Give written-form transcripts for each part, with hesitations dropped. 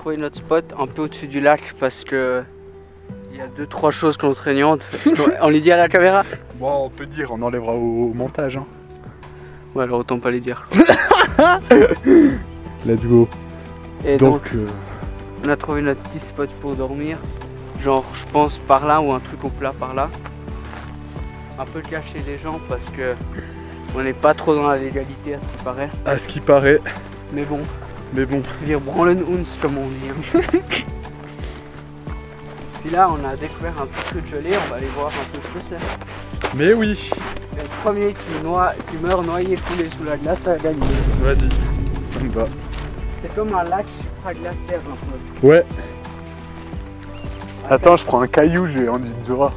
trouvé notre spot un peu au-dessus du lac parce que il y a 2-3 choses contraignantes. On les dit à la caméra? Bon, on peut dire, on enlèvera au montage. Hein. Ouais, alors autant pas les dire. Let's go. Et donc on a trouvé notre petit spot pour dormir. Genre, je pense par là ou un truc au plat par là. Un peu cacher les gens parce que on n'est pas trop dans la légalité à ce qui paraît. À ce qui paraît. Mais bon. Mais bon. Dire branlen uns comme on dit. Hein. Puis là, on a découvert un petit truc gelé, on va aller voir un peu ce que c'est. Mais oui. Et le premier qui meurt noyé coulé sous la glace a gagné. Vas-y, ça me va. C'est comme un lac supraglaciaire un peu. Ouais. Attends, je prends un caillou, j'ai envie de voir.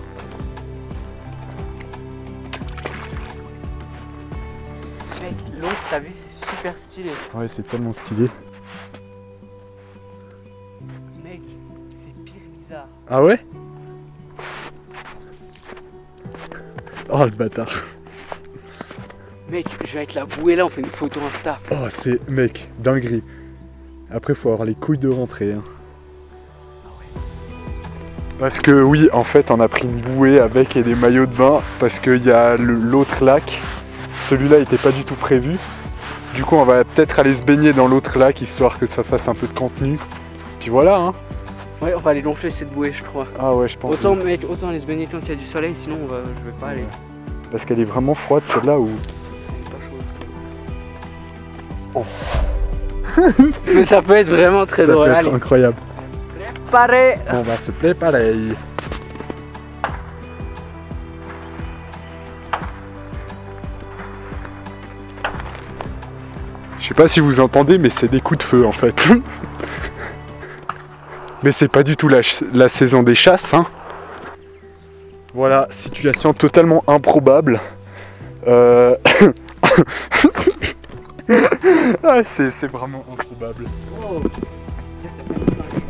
Mec, l'eau, t'as vu, c'est super stylé. Ouais, c'est tellement stylé. Mec, c'est pire bizarre. Ah ouais? Oh le bâtard. Mec, je vais avec la bouée là, on fait une photo Insta. Oh c'est, mec, dinguerie. Après faut avoir les couilles de rentrer. Hein. Parce que oui, en fait on a pris une bouée avec et des maillots de bain. Parce qu'il y a l'autre lac. Celui-là n'était pas du tout prévu. Du coup on va peut-être aller se baigner dans l'autre lac histoire que ça fasse un peu de contenu. Puis voilà hein. Ouais, on va aller gonfler cette bouée, je crois. Ah ouais, je pense. Autant, mec, autant aller se baigner quand il y a du soleil, sinon je vais pas aller. Parce qu'elle est vraiment froide celle-là ou. Oh. Mais ça peut être vraiment très drôle. Ça peut être incroyable. Préparé. On va se préparer. Je sais pas si vous entendez, mais c'est des coups de feu en fait. Mais c'est pas du tout la saison des chasses. Hein. Voilà, situation totalement improbable. Ah, c'est vraiment improbable.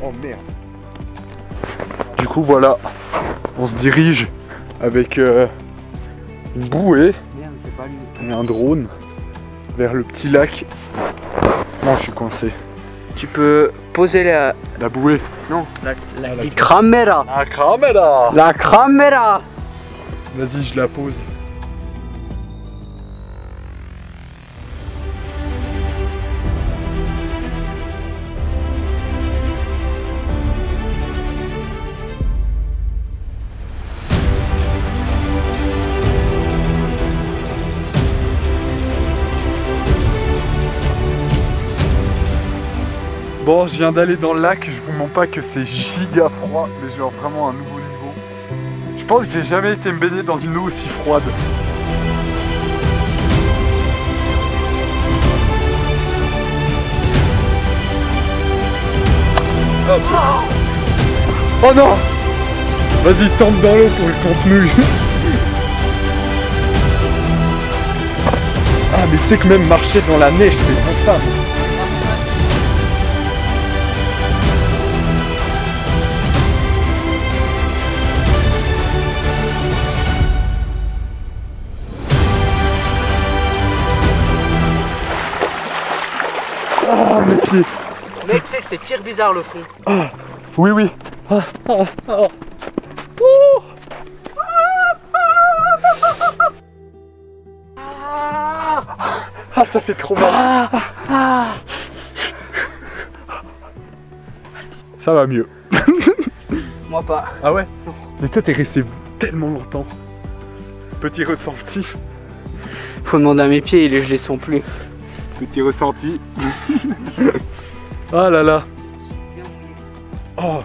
Oh merde. Du coup voilà, on se dirige avec une bouée et un drone vers le petit lac. Non, je suis coincé. Tu peux poser la bouée. Non, la caméra. La caméra. La caméra. Vas-y, je la pose. Bon, je viens d'aller dans le lac, je vous mens pas que c'est giga froid, mais genre vraiment un nouveau niveau. Je pense que j'ai jamais été me baigner dans une eau aussi froide. Hop. Oh non! Vas-y, tombe dans l'eau pour le contenu. Ah mais tu sais que même marcher dans la neige c'est infâme. Ah mes pieds. Mec, tu sais que c'est pire bizarre le fond. Ah oui oui. Ah, ah, ah. Ah ça fait trop mal. Ça va mieux. Moi pas. Ah ouais? Mais toi t'es resté tellement longtemps. Petit ressenti. Faut demander à mes pieds, je les sens plus. Petit ressenti. Ah là là. Oh.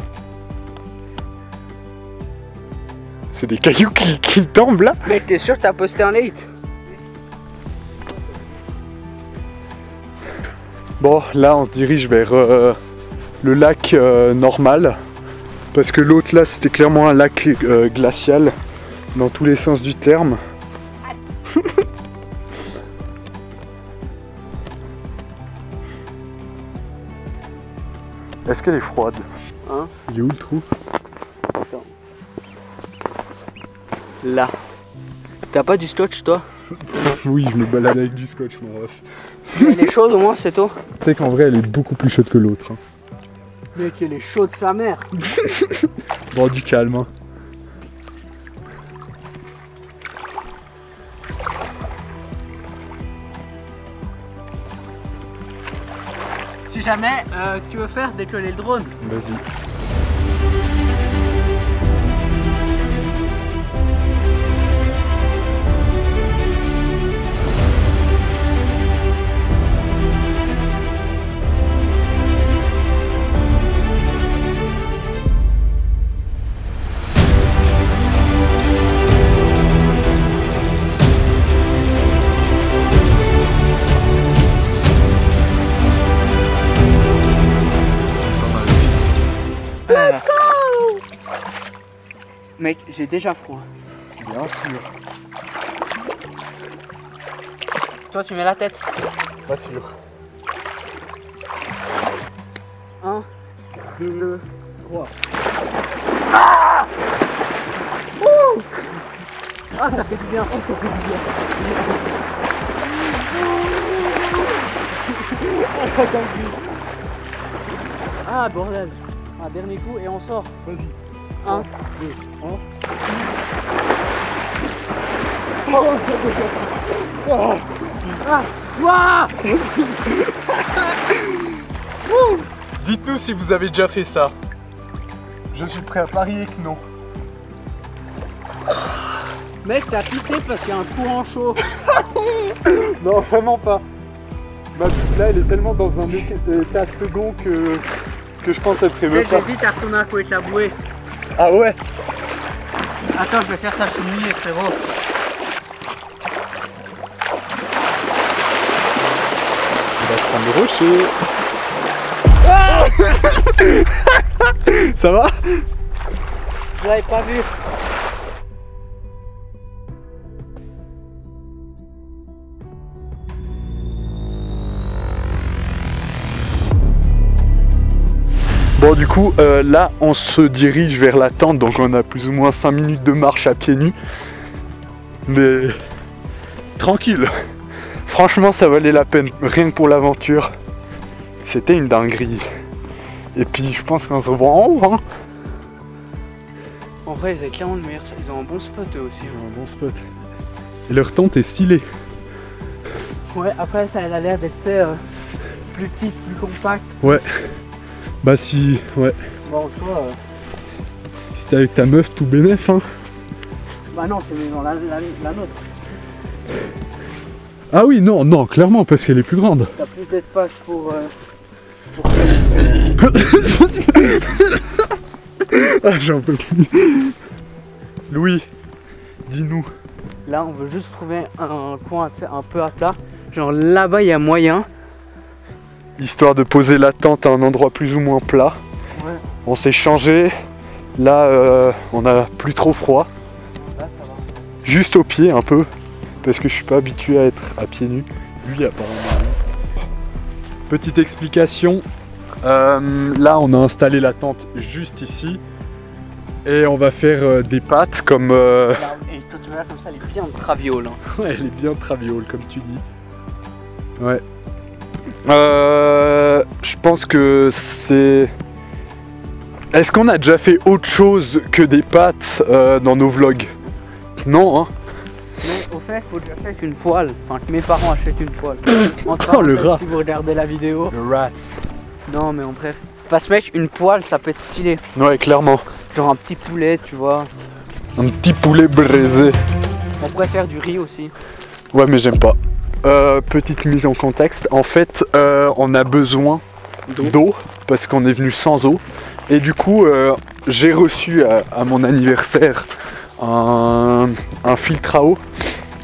C'est des cailloux qui tombent là. Mec, t'es sûr que t'as posté un late? Bon, là on se dirige vers le lac normal. Parce que l'autre là c'était clairement un lac glacial. Dans tous les sens du terme. Est-ce qu'elle est froide? Hein? Il est où le trou? Attends. Là. T'as pas du scotch toi? Oui, je me balade avec du scotch mon ref. Elle est chaude au moins cette eau? Tu sais qu'en vrai elle est beaucoup plus chaude que l'autre. Hein. Mec, elle est chaude sa mère. Bon, du calme. Hein. Si jamais tu veux faire décoller le drone. Vas-y. Let's go! Mec, j'ai déjà froid. Bien sûr. Toi, tu mets la tête. Pas sûr. 1, 2, 3. Ah! Ouh! Ah, ça fait du bien. Oh, ça fait du bien. Ah, bordel. Un dernier coup et on sort. Vas-y. 1, 2, 1. Ah, ouah! Dites-nous si vous avez déjà fait ça. Je suis prêt à parier que non. Mec, t'as pissé parce qu'il y a un courant chaud. Non, vraiment pas. Ma bite là, elle est tellement dans un état second que je pense qu'elle serait même pas. J'hésite à retourner un coup avec la bouée. Ah ouais? Attends, je vais faire ça chenille, frérot. On va prendre le rocher. Ça va? Je l'avais pas vu. Bon du coup là on se dirige vers la tente, donc on a plus ou moins 5 minutes de marche à pieds nus. Mais tranquille. Franchement ça valait la peine, rien que pour l'aventure. C'était une dinguerie. Et puis je pense qu'on se revoit en haut hein. En vrai ils avaient clairement le meilleur, ils ont un bon spot eux aussi. Un bon spot. Et leur tente est stylée. Ouais, après ça elle a l'air d'être plus petite, plus compacte. Ouais. Bah si, ouais. Bon toi Si t'es avec ta meuf tout bénef hein. bah non, c'est dans la nôtre. Ah oui non, non, clairement parce qu'elle est plus grande. T'as plus d'espace pour Ah j'en peux plus. Louis, dis-nous. Là on veut juste trouver un coin un peu à plat. Genre là-bas il y a moyen. Histoire de poser la tente à un endroit plus ou moins plat. Ouais. On s'est changé. Là on a plus trop froid. Là ça va. Juste aux pieds un peu. Parce que je suis pas habitué à être à pieds nus. Lui apparemment. Petite explication. Là on a installé la tente juste ici. Et on va faire des pâtes comme... Là, et toi tu vois comme ça elle est bien de traviole. Hein. Ouais, elle est bien traviole comme tu dis. Ouais. Je pense que c'est... Est-ce qu'on a déjà fait autre chose que des pâtes dans nos vlogs? Non, hein. Mais au fait, faut que j'achète une poêle. Enfin, que mes parents achètent une poêle. Oh, le rat. Si vous regardez la vidéo. Le rats. Non, mais en bref. Parce que mec, une poêle, ça peut être stylé. Ouais, clairement. Genre un petit poulet, tu vois. Un petit poulet braisé. On pourrait faire du riz aussi. Ouais, mais j'aime pas. Petite mise en contexte. En fait, on a besoin d'eau parce qu'on est venu sans eau. Et du coup, j'ai reçu à mon anniversaire un filtre à eau.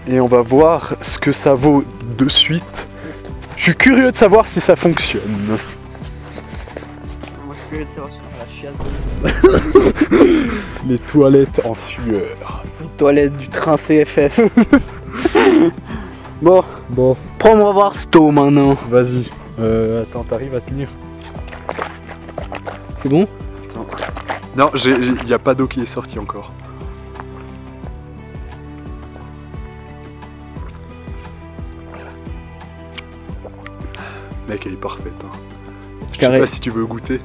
Et on va voir ce que ça vaut de suite. Je suis curieux de savoir si ça fonctionne. Moi, je suis curieux de savoir si on a la chiasse. Les toilettes en sueur. Les toilettes du train CFF. Bon, prends-moi voir Sto maintenant. Vas-y. Attends, t'arrives à tenir? C'est bon? Non, il n'y a pas d'eau qui est sortie encore. Mec, elle est parfaite. Hein. Je sais pas si tu veux goûter.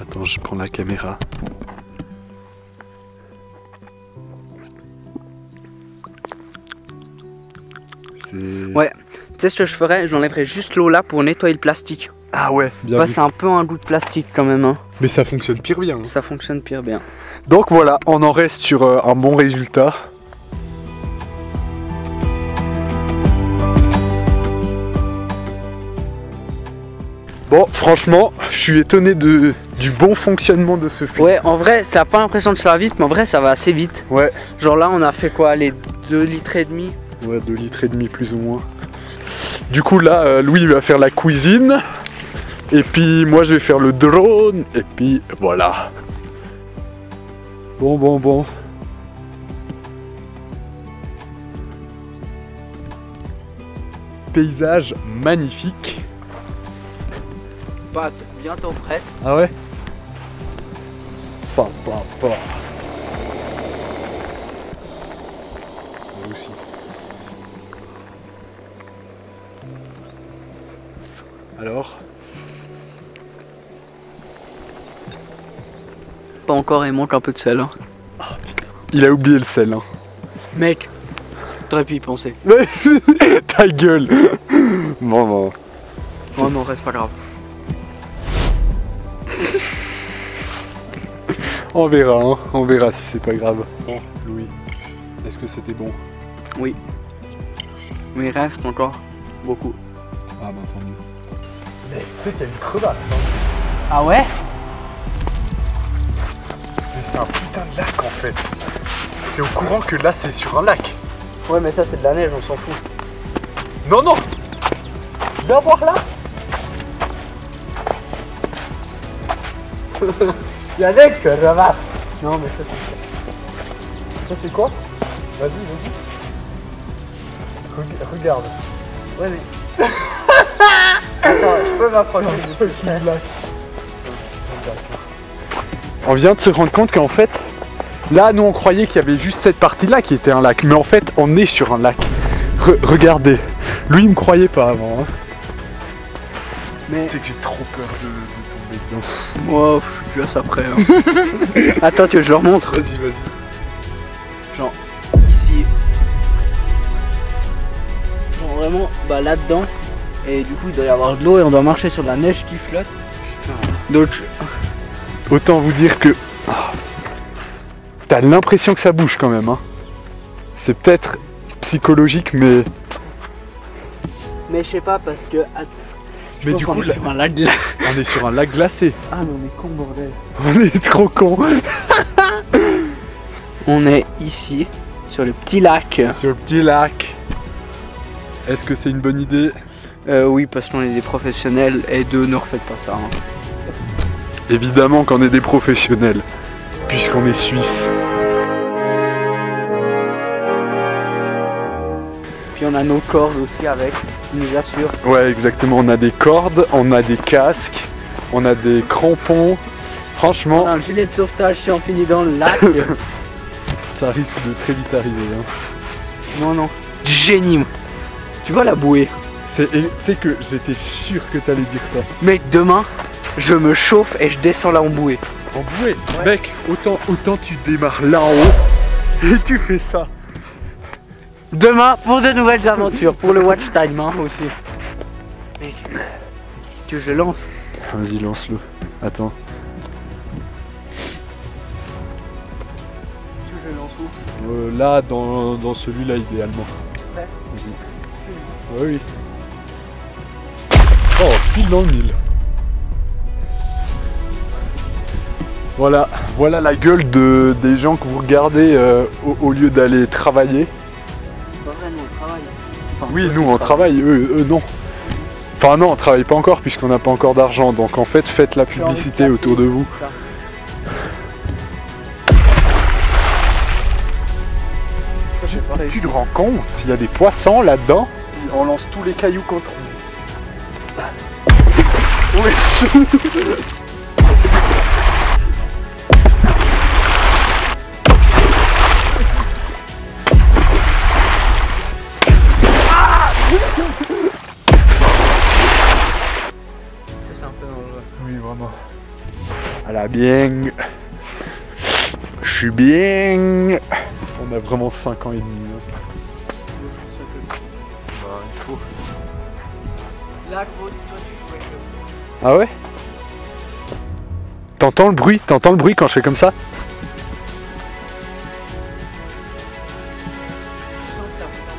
Attends, je prends la caméra. Ouais, tu sais ce que je ferais? J'enlèverais juste l'eau là pour nettoyer le plastique. Ah ouais, bien Bah, vu. c'est un peu un goût de plastique quand même, hein. Mais ça fonctionne pire bien. Hein. Ça fonctionne pire bien. Donc voilà, on en reste sur un bon résultat. Bon, franchement, je suis étonné du bon fonctionnement de ce film. Ouais, en vrai, ça a pas l'impression que ça va vite, mais en vrai, ça va assez vite. Ouais. Genre là, on a fait quoi? Les 2 litres et demi? Ouais, 2 litres et demi plus ou moins. Du coup là, Louis va faire la cuisine. Et puis moi je vais faire le drone. Et puis voilà. Bon. Paysage magnifique. Pâte bientôt prête. Ah ouais. Moi aussi. Alors? Pas encore, il manque un peu de sel. Hein. Il a oublié le sel. Hein. Mec, t'aurais pu y penser. Ta gueule. Bon. Oh non, reste pas grave. On verra si c'est pas grave. Bon, Louis, est-ce que c'était bon? Oui. Mais il reste encore beaucoup. Ah bah tant mieux. Mais tu sais qu'il y a une crevasse. Hein. Ah ouais? Mais c'est un putain de lac en fait. T'es au courant que là c'est sur un lac? Ouais, mais ça c'est de la neige, on s'en fout. Non. Viens voir là. Il y a des crevasses. Non, mais ça Ça c'est quoi? Vas-y. Regarde. Ouais, mais. Attends, je peux m'approcher. On vient de se rendre compte qu'en fait, là nous on croyait qu'il y avait juste cette partie-là qui était un lac, mais en fait on est sur un lac. Regardez, lui il me croyait pas avant. Hein. Mais. Tu sais que j'ai trop peur de tomber dedans. Moi, je suis plus à ça près. Hein. Attends, que je leur montre. Vas-y. Genre, ici. Genre vraiment, bah là-dedans. Et du coup, il doit y avoir de l'eau et on doit marcher sur de la neige qui flotte. Putain. Donc, Autant vous dire que t'as l'impression que ça bouge quand même. Hein. C'est peut-être psychologique, mais mais je sais pas parce que. mais du coup, on est sur un lac glacé. on est sur un lac glacé. Ah, mais on est con, bordel. On est trop con. On est ici, sur le petit lac. Sur le petit lac. Est-ce que c'est une bonne idée? Oui, parce qu'on est des professionnels et ne refaites pas ça. Hein. Évidemment qu'on est des professionnels, puisqu'on est suisse. Puis on a nos cordes aussi avec, qui nous assurent. Ouais, exactement. On a des cordes, on a des casques, on a des crampons. Franchement, On a un gilet de sauvetage si on finit dans le lac. ça risque de très vite arriver. Hein. Non. Génie. Tu vois la bouée? Tu sais que j'étais sûr que t'allais dire ça. Mec, demain, je me chauffe et je descends là en bouée. En bouée, ouais. Mec, autant tu démarres là en haut et tu fais ça. Demain, pour de nouvelles aventures, pour le watch time hein, aussi. Mec, tu veux que je le lance? Vas-y, lance-le. Attends. Tu veux que je le lance où? Là, dans celui-là, idéalement. Ouais. Vas-y. Ouais, oui. Oh, pile dans le mille. Voilà la gueule des gens que vous regardez au lieu d'aller travailler. C'est pas vrai, nous on travaille. Enfin, Oui, nous on travaille, eux non. Enfin non, on travaille pas encore puisqu'on n'a pas encore d'argent. Donc en fait, faites la publicité autour de vous. Tu te rends compte? Il y a des poissons là-dedans. On lance tous les cailloux qu'on trouve. Oui. C'est un peu dangereux. Oui, vraiment. À la bien. Je suis bien. On a vraiment 5 ans et demi. Bah, il faut. Là, gros, toi tu joues avec le bruit. Ah ouais? T'entends le bruit? T'entends le bruit quand je fais comme ça?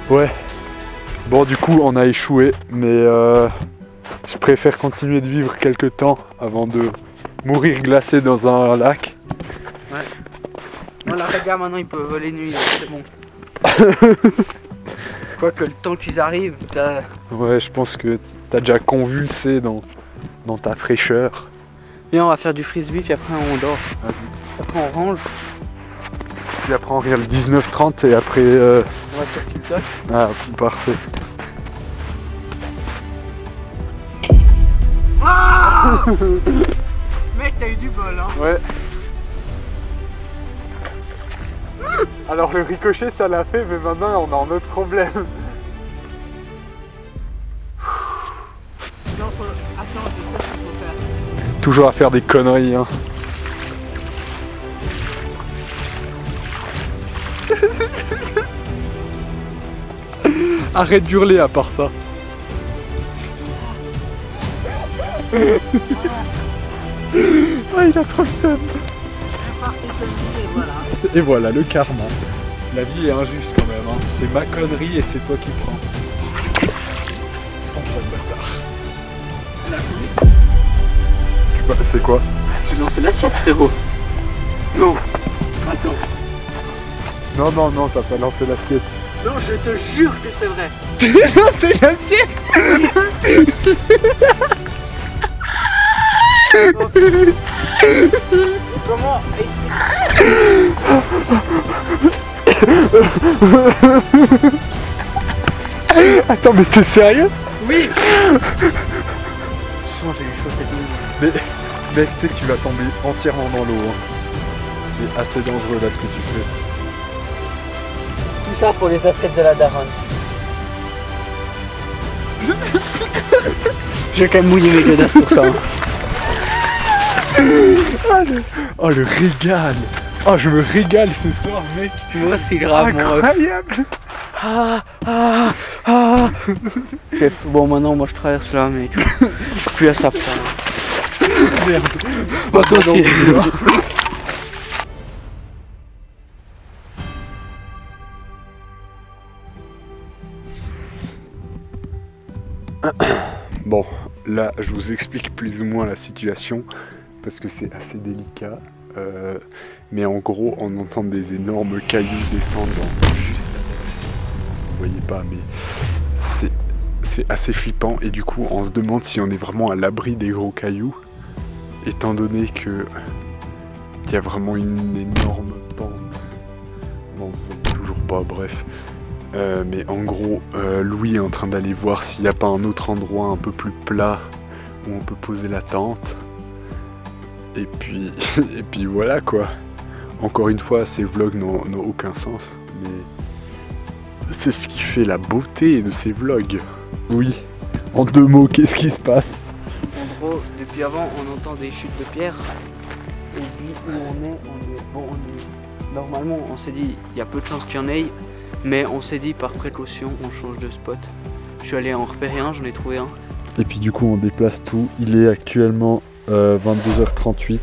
Ouais. Bon, du coup, on a échoué, mais je préfère continuer de vivre quelques temps avant de mourir glacé dans un lac. Ouais. Voilà, regarde, maintenant ils peuvent voler nuit, c'est bon. Quoique le temps qu'ils arrivent, t'as... Ouais, je pense que t'as déjà convulsé dans ta fraîcheur. Viens, on va faire du frisbee, puis après on dort. Vas-y. Après on range, Puis après on regarde le 19-30 et après... on va sur TikTok. Ah, parfait. Ah mec, t'as eu du bol, hein. Ouais. Alors le ricochet ça l'a fait, mais maintenant on a un autre problème. Non, faut... Attends, je sais ce qu'il faut faire. Toujours à faire des conneries, hein. Arrête d'hurler à part ça. Ah, il a trop le seum. Et voilà le karma. La vie est injuste quand même, hein. C'est ma connerie et c'est toi qui prends. Oh, sale bâtard. C'est quoi? J'ai lancé l'assiette, frérot. Non. Attends. Non, non, non, t'as pas lancé l'assiette. Non, je te jure que c'est vrai. T'as lancé l'assiette. Comment? Attends, mais t'es sérieux? Oui. J'ai les chaussettes mouillées. Mais mec, tu sais que tu vas tomber entièrement dans l'eau, hein. C'est assez dangereux là ce que tu fais. Tout ça pour les assiettes de la daronne. J'ai quand même mouillé mes godasses pour ça. Hein. Oh le régal. Oh je me régale ce soir mec. Moi c'est grave mon ref. Incroyable. Chef, bon maintenant moi je traverse là mais je suis plus à ça. Merde. Bon, toi aussi. Bon, là je vous explique plus ou moins la situation parce que c'est assez délicat. Mais en gros, on entend des énormes cailloux descendre juste à terre. Vous voyez pas, mais c'est assez flippant et du coup, on se demande si on est vraiment à l'abri des gros cailloux, étant donné que il y a vraiment une énorme pente. Bon, vous voyez toujours pas, bref. Mais en gros, Louis est en train d'aller voir s'il n'y a pas un autre endroit un peu plus plat où on peut poser la tente. Et puis, et puis voilà quoi. Encore une fois, ces vlogs n'ont aucun sens, mais c'est ce qui fait la beauté de ces vlogs. Oui, en 2 mots, qu'est-ce qui se passe? En gros, depuis avant, on entend des chutes de pierre. Et vu où on est, normalement, on s'est dit, il y a peu de chances qu'il y en ait, mais on s'est dit, par précaution, on change de spot. Je suis allé en repérer un, j'en ai trouvé un. Et puis du coup, on déplace tout. Il est actuellement 22h38.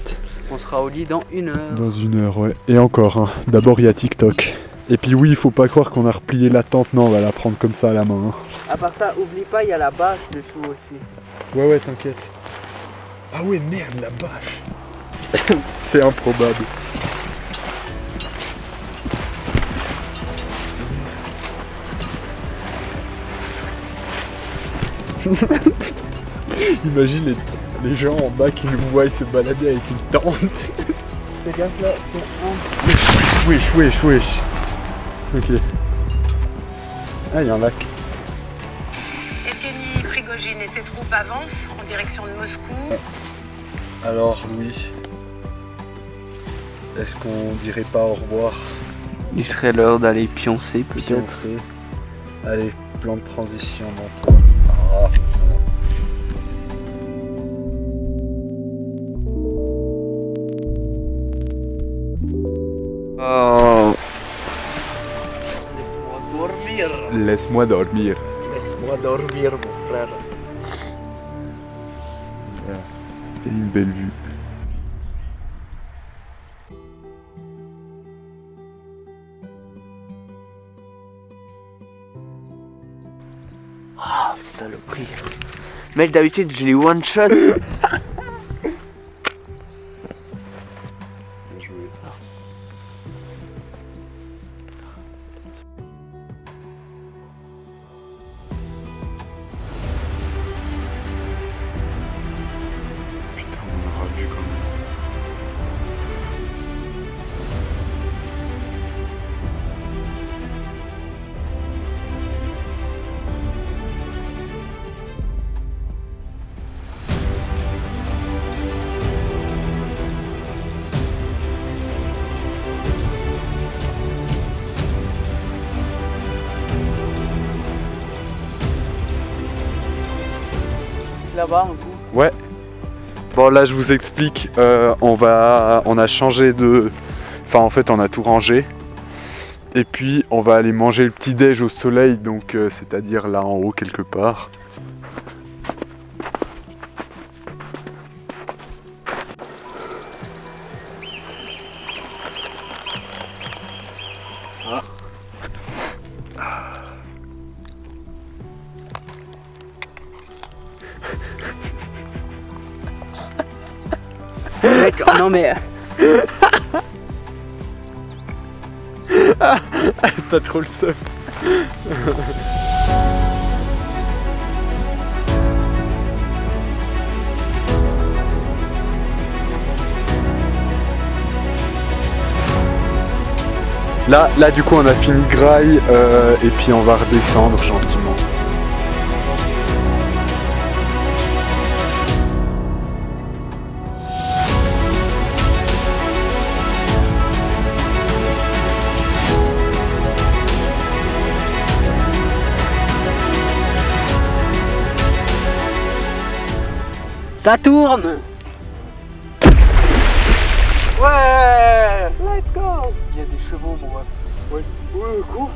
On sera au lit dans 1 heure. Dans 1 heure, ouais. Et encore, hein. D'abord, il y a TikTok. Et puis oui, il faut pas croire qu'on a replié la tente. Non, on va la prendre comme ça à la main. Hein. À part ça, oublie pas, il y a la bâche dessous aussi. Ouais, ouais, t'inquiète. Ah ouais, merde, la bâche. C'est improbable. Imagine les gens en bas qui nous voient se balader avec une tente. Fais gaffe là, c'est un. Wesh, wesh, wesh. Ok. Ah, il y a un lac. Evgeny Prigojine et ses troupes avancent en direction de Moscou. Alors, Louis, est-ce qu'on dirait pas au revoir? Il serait l'heure d'aller pioncer peut-être. Pioncer. Allez, plan de transition dans toi. Ah. Oh. Laisse-moi dormir. Laisse-moi dormir. Laisse-moi dormir, mon frère. C'est une belle vue. Ah, saloperie. Mec, d'habitude, je les one shot. Putain, on aura vu quand même. Là-bas, un coup. Ouais. Bon là je vous explique, on a changé de... Enfin en fait on a tout rangé. Et puis on va aller manger le petit déj au soleil, donc c'est-à-dire là en haut quelque part. Mec, non mais... T'as trop le seum. Là du coup on a fini graille et puis on va redescendre gentiment. Ça tourne. Ouais. Let's go. Il y a des chevaux, mon ref. Ouais. Quoi?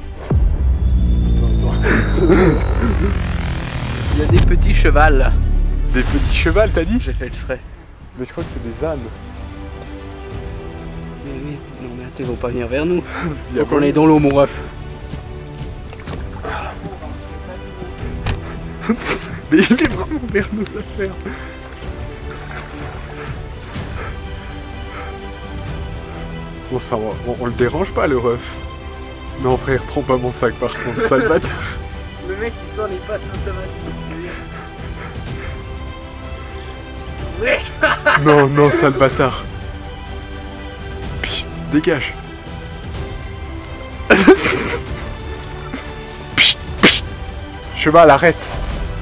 Attends. Il y a des petits chevals. Des petits chevals t'as dit? J'ai fait le frais. Mais je crois que c'est des ânes. Mais oui, non mais attends, ils vont pas venir vers nous. Faut qu'on est dans l'eau, mon ref. Mais il est vraiment vers nos affaires. Bon ça va, on le dérange pas le ref. Non frère, prends pas mon sac par contre, ça le bat. Le mec il sent les pattes automatiques. Ouais. Non, non, sale bâtard. Psh, dégage. Psh, psh. Cheval, arrête.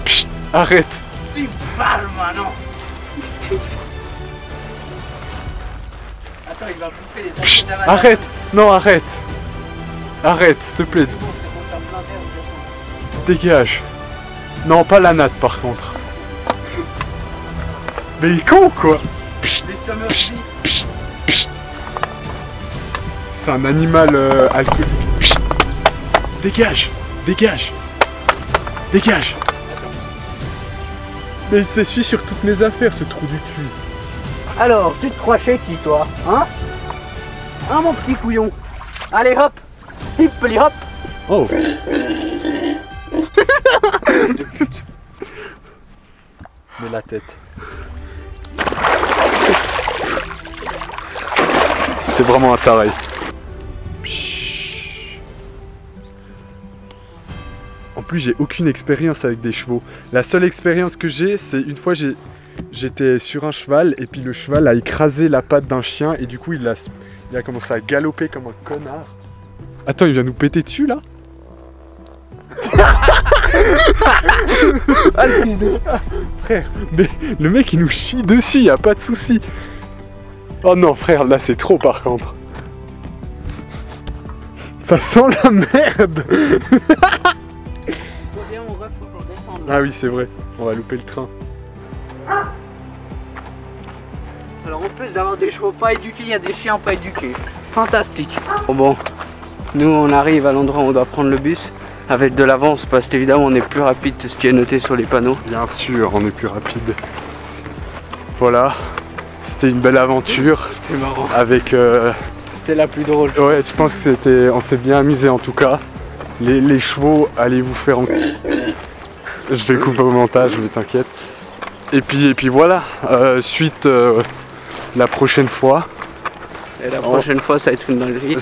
Psh, arrête. Tu parles maintenant. Attends, il va bouffer les Psh, sachets d'Amazon. arrête. Non, arrête. Arrête, s'il te plaît. C'est bon, t'as plein d'air, de toute façon. Dégage. Non, pas la natte par contre. Mais il est con quoi. Psh, Les Summer psh, Sea. psh, psh. C'est un animal alcoolique. Psh. Dégage. Dégage. Dégage. Mais il s'essuie sur toutes mes affaires ce trou du cul. Alors, tu te crois chez qui, toi? Hein? Hein, mon petit couillon? Allez, hop! Hip, hop! Oh. Mais la tête. C'est vraiment un taré. En plus j'ai aucune expérience avec des chevaux. La seule expérience que j'ai, c'est une fois j'étais sur un cheval et puis le cheval a écrasé la patte d'un chien et du coup il a commencé à galoper comme un connard. Attends, il vient nous péter dessus là? Frère, mais le mec il nous chie dessus, y a pas de souci. Oh non frère, là c'est trop par contre. Ça sent la merde. Viens, mon ref, faut qu'on descende. Ah oui c'est vrai, on va louper le train. Alors en plus d'avoir des chevaux pas éduqués, il y a des chiens pas éduqués. fantastique. Bon, nous on arrive à l'endroit où on doit prendre le bus avec de l'avance parce qu'évidemment on est plus rapide que ce qui est noté sur les panneaux. Bien sûr, on est plus rapide. Voilà, c'était une belle aventure. C'était marrant. Avec... C'était la plus drôle. Ouais, je pense que on s'est bien amusé en tout cas. Les chevaux, allez vous faire en... Je vais couper au montage, mais t'inquiète. Et puis voilà, suite la prochaine fois. Et la prochaine fois ça va être une dinguerie.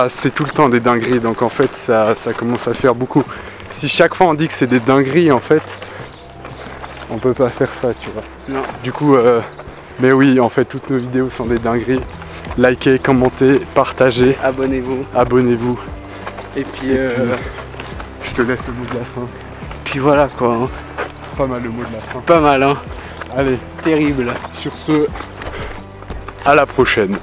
C'est tout le temps des dingueries, donc en fait ça commence à faire beaucoup. Si chaque fois on dit que c'est des dingueries, en fait, on peut pas faire ça, tu vois. Non. Du coup, mais oui, en fait toutes nos vidéos sont des dingueries. Likez, commentez, partagez. Abonnez-vous. Abonnez-vous. Et puis, je te laisse le mot de la fin. puis voilà quoi. Hein. Pas mal le mot de la fin. Pas mal hein. Allez, Terrible. sur ce, à la prochaine.